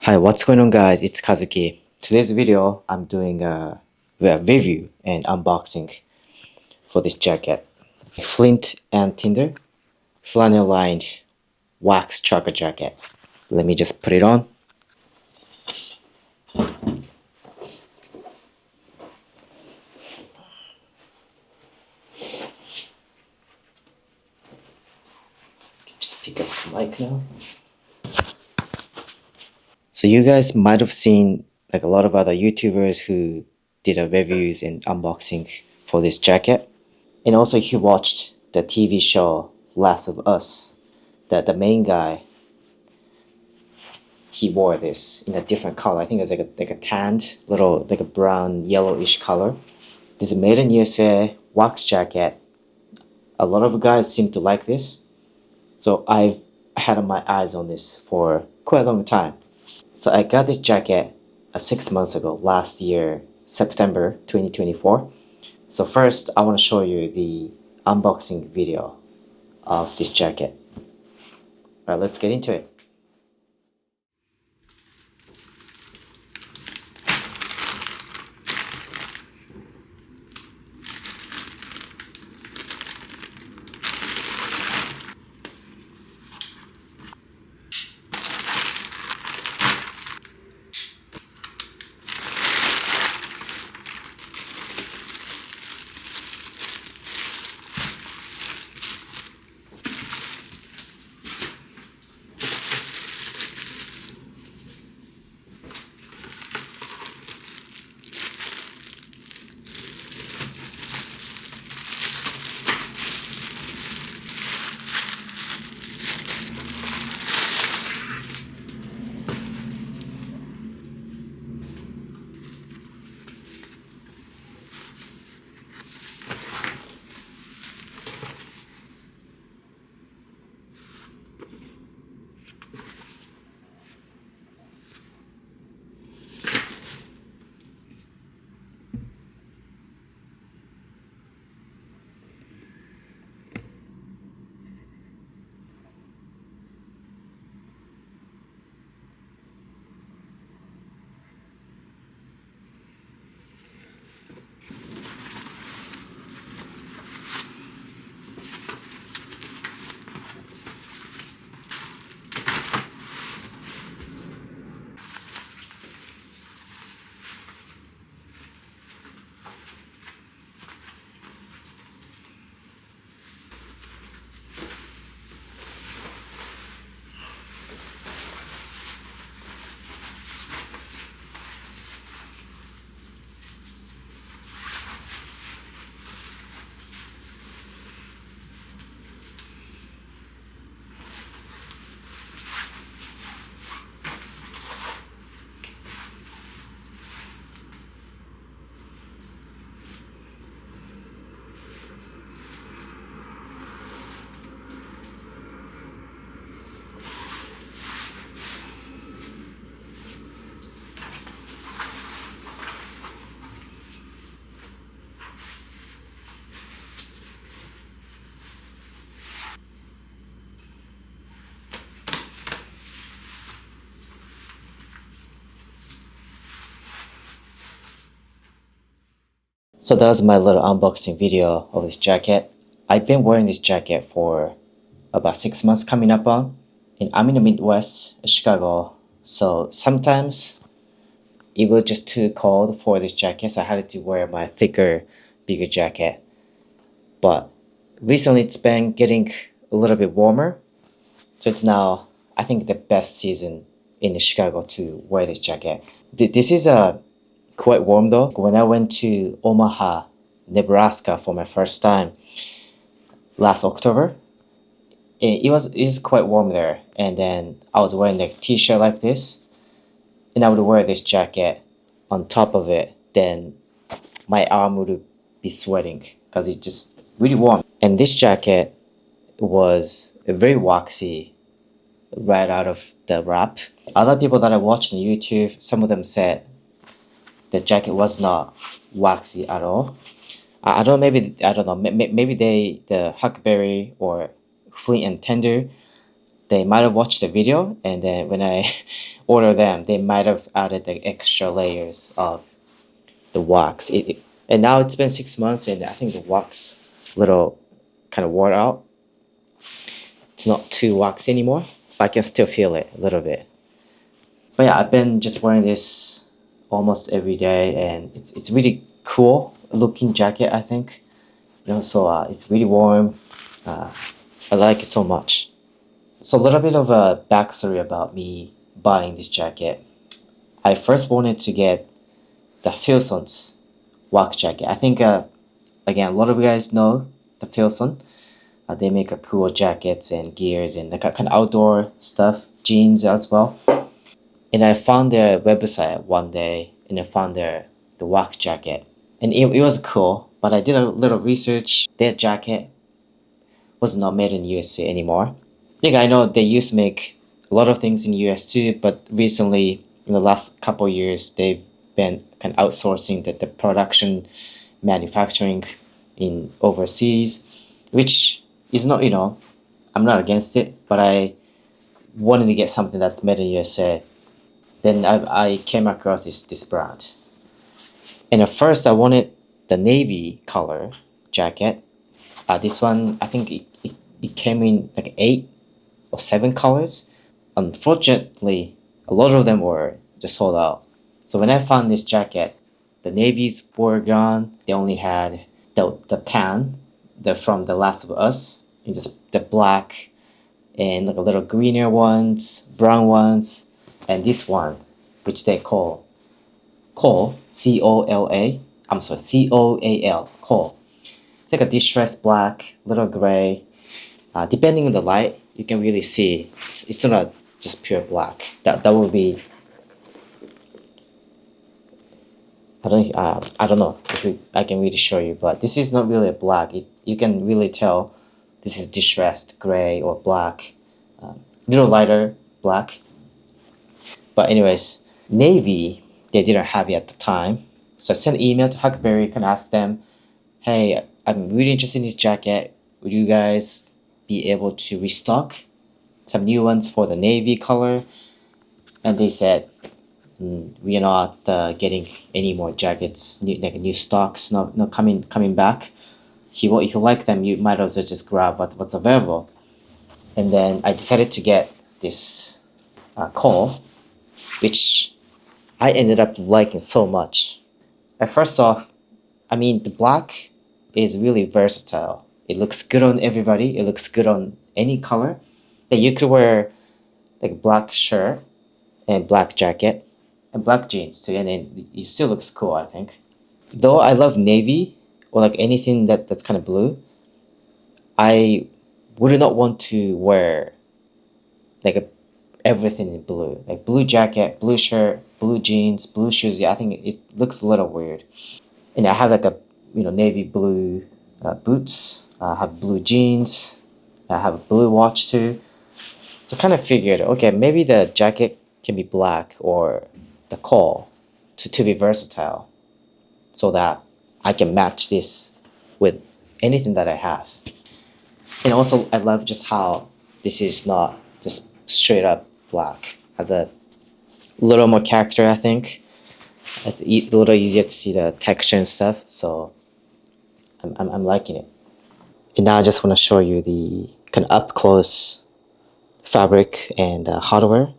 Hi, what's going on guys? It's Kazuki. Today's video, I'm doing a review and unboxing for this jacket. Flint and Tinder Flannel-Lined wax trucker jacket. Let me just put it on. Just pick up the mic now. So you guys might have seen like a lot of other YouTubers who did a reviews and unboxing for this jacket. And also if you watched the TV show Last of Us, that the main guy, he wore this in a different color. I think it was like a tanned, little like a brown yellowish color. This is made in USA wax jacket. A lot of guys seem to like this, so I've had my eyes on this for quite a long time. So I got this jacket 6 months ago, last year, September 2024. So first, I want to show you the unboxing video of this jacket. But let's get into it. So that was my little unboxing video of this jacket. I've been wearing this jacket for about 6 months coming up on. And I'm in the Midwest, Chicago. So sometimes it was just too cold for this jacket, so I had to wear my thicker, bigger jacket. But recently it's been getting a little bit warmer. So it's now, I think, the best season in Chicago to wear this jacket. This is quite warm though. When I went to Omaha, Nebraska for my first time last October, it is quite warm there. And then I was wearing a t-shirt like this, and I would wear this jacket on top of it. Then my arm would be sweating because it's just really warm. And this jacket was very waxy right out of the wrap. Other people that I watched on YouTube, some of them said the jacket was not waxy at all. I don't know, maybe, I don't know, maybe the Huckberry or Flint and Tinder, they might have watched the video, and then when I order them, they might have added the extra layers of the wax. And now it's been 6 months, and I think the wax little kind of wore out. It's not too wax anymore, but I can still feel it a little bit. But yeah, I've been just wearing this almost every day, and it's really cool looking jacket, I think. So it's really warm. I like it so much. So a little bit of a backstory about me buying this jacket. I first wanted to get the Filson's wax jacket. I think again, a lot of you guys know the Filson. They make a cool jackets and gears and the kind of outdoor stuff, jeans as well. And I found their website one day, and I found the wax jacket, and it was cool. But I did a little research. Their jacket was not made in USA anymore. I know they used to make a lot of things in US too, but recently in the last couple of years they've been kind of outsourcing the production manufacturing in overseas, which is not, I'm not against it, but I wanted to get something that's made in USA. Then I came across this brand. And at first I wanted the navy color jacket. This one, I think it came in like 8 or 7 colors. Unfortunately, a lot of them were just sold out. So when I found this jacket, the navies were gone. They only had the tan, the from The Last of Us, and just the black and like a little greener ones, brown ones, and this one, which they call coal, C-O-L-A. I'm sorry, C-O-A-L, coal. It's like a distressed black, little gray. Depending on the light, you can really see it's not just pure black. That would be, I don't know if I can really show you, but this is not really a black. You can really tell this is distressed gray or black, little lighter black. But anyways, navy they didn't have it at the time, so I sent an email to Huckberry and asked them, hey, I'm really interested in this jacket. Would you guys be able to restock some new ones for the navy color? And they said, we are not getting any more jackets, new stocks, not coming back. If you like them, you might as well just grab what's available. And then I decided to get this call, which I ended up liking so much. At first off, I mean, the black is really versatile. It looks good on everybody. It looks good on any color. That you could wear like black shirt and black jacket and black jeans too, and then it still looks cool, I think. Though I love navy or like anything that's kind of blue, I would not want to wear like everything in blue, like blue jacket, blue shirt, blue jeans, blue shoes. Yeah, I think it looks a little weird. And I have like a navy blue boots. I have blue jeans. I have a blue watch too. So kind of figured, okay, maybe the jacket can be black or the call to be versatile, so that I can match this with anything that I have. And also, I love just how this is not just straight up black. Has a little more character, I think. It's a little easier to see the texture and stuff. So I'm liking it. And now I just want to show you the kind of up close fabric and hardware.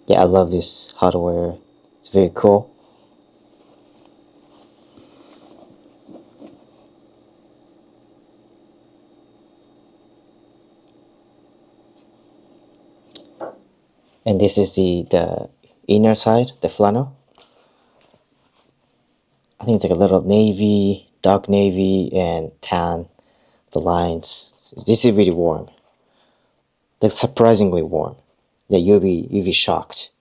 Yeah, I love this hardware. It's very cool. And this is the inner side, the flannel. I think it's like a little navy, dark navy, and tan. The lines. This is really warm. Like surprisingly warm. Yeah, you'll be shocked.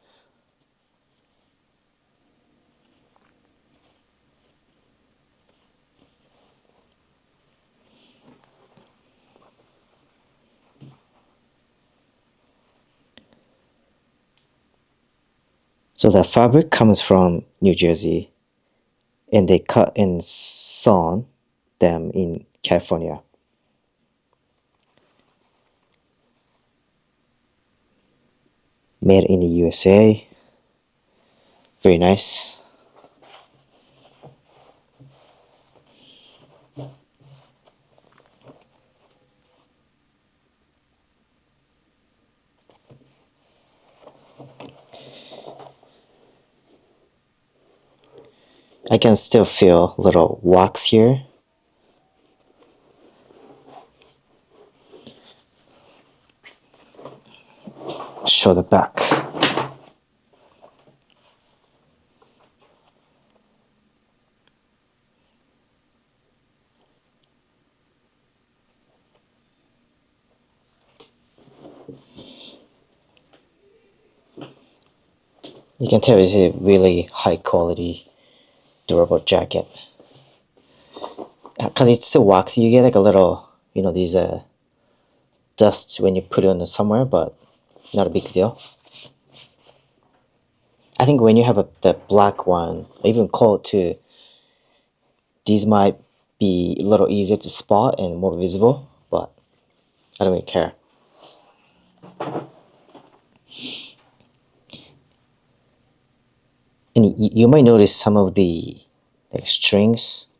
So the fabric comes from New Jersey and they cut and sewn them in California. Made in the USA. Very nice. I can still feel little wax here. Show the back. You can tell it's a really high quality durable jacket. Because it's so waxy, you get like a little, these dust when you put it on somewhere, but not a big deal. I think when you have the black one, or even cold too, these might be a little easier to spot and more visible, but I don't really care. And you might notice some of the strings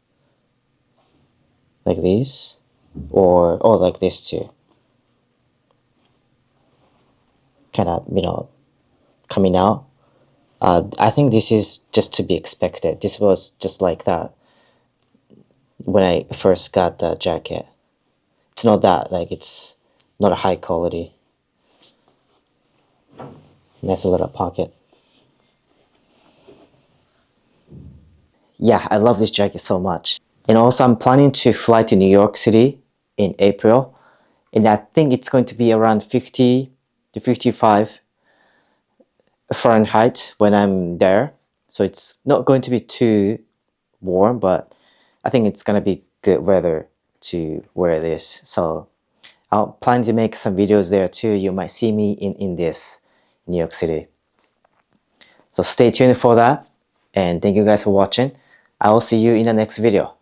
like these, or like this too, kind of coming out. I think this is just to be expected. This was just like that when I first got the jacket. It's not that, it's not a high quality. Nice little pocket. Yeah, I love this jacket so much. And also I'm planning to fly to New York City in April. And I think it's going to be around 50 to 55 Fahrenheit when I'm there. So it's not going to be too warm, but I think it's gonna be good weather to wear this. So I'll plan to make some videos there too. You might see me in this New York City. So stay tuned for that, and thank you guys for watching. I will see you in the next video.